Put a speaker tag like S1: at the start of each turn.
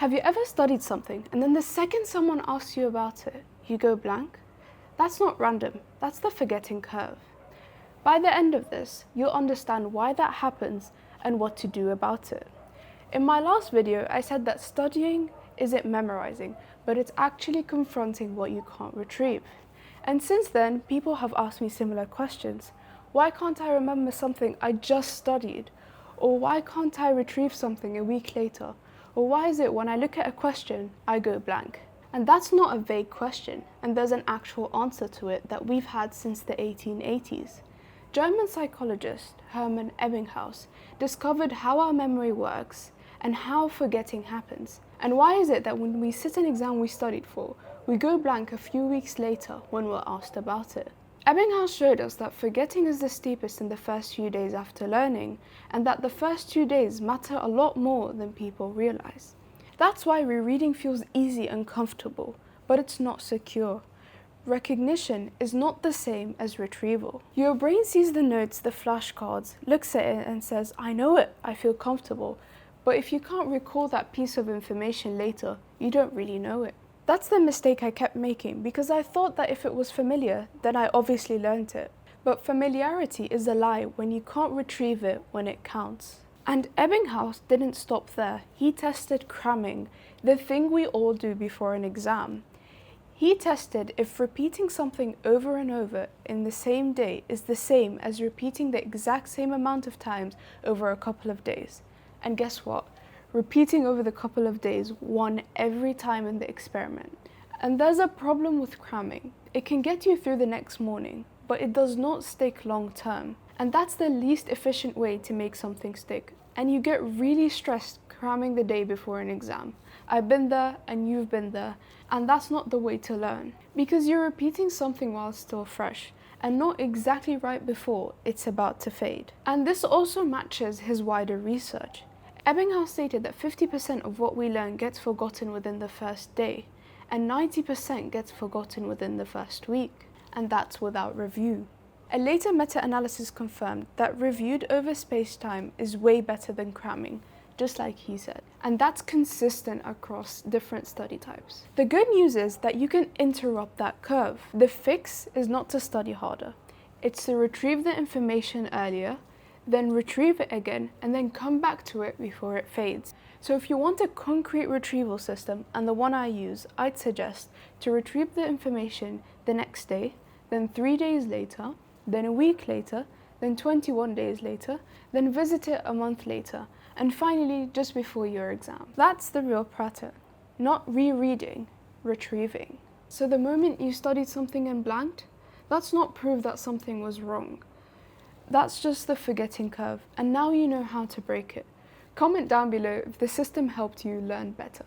S1: Have you ever studied something and then the second someone asks you about it, you go blank? That's not random, that's the forgetting curve. By the end of this, you'll understand why that happens and what to do about it. In my last video, I said that studying isn't memorizing, but it's actually confronting what you can't retrieve. And since then, people have asked me similar questions. Why can't I remember something I just studied? Or why can't I retrieve something a week later? Or why is it when I look at a question, I go blank? And that's not a vague question, and there's an actual answer to it that we've had since the 1880s. German psychologist Hermann Ebbinghaus discovered how our memory works and how forgetting happens. And why is it that when we sit an exam we studied for, we go blank a few weeks later when we're asked about it? Ebbinghaus showed us that forgetting is the steepest in the first few days after learning, and that the first 2 days matter a lot more than people realize. That's why rereading feels easy and comfortable, but it's not secure. Recognition is not the same as retrieval. Your brain sees the notes, the flashcards, looks at it and says, I know it, I feel comfortable. But if you can't recall that piece of information later, you don't really know it. That's the mistake I kept making because I thought that if it was familiar, then I obviously learned it. But familiarity is a lie when you can't retrieve it when it counts. And Ebbinghaus didn't stop there. He tested cramming, the thing we all do before an exam. He tested if repeating something over and over in the same day is the same as repeating the exact same amount of times over a couple of days. And guess what? Repeating over the couple of days won every time in the experiment. And there's a problem with cramming. It can get you through the next morning, but it does not stick long term. And that's the least efficient way to make something stick. And you get really stressed cramming the day before an exam. I've been there and you've been there, and that's not the way to learn. Because you're repeating something while it's still fresh, and not exactly right before it's about to fade. And this also matches his wider research. Ebbinghaus stated that 50% of what we learn gets forgotten within the first day, and 90% gets forgotten within the first week, and that's without review. A later meta-analysis confirmed that reviewed over space-time is way better than cramming, just like he said, and that's consistent across different study types. The good news is that you can interrupt that curve. The fix is not to study harder, it's to retrieve the information earlier, then retrieve it again, and then come back to it before it fades. So if you want a concrete retrieval system, and the one I use, I'd suggest to retrieve the information the next day, then 3 days later, then a week later, then 21 days later, then visit it a month later, and finally just before your exam. That's the real pattern, not rereading, retrieving. So the moment you studied something and blanked, that's not proof that something was wrong. That's just the forgetting curve, and now you know how to break it. Comment down below if the system helped you learn better.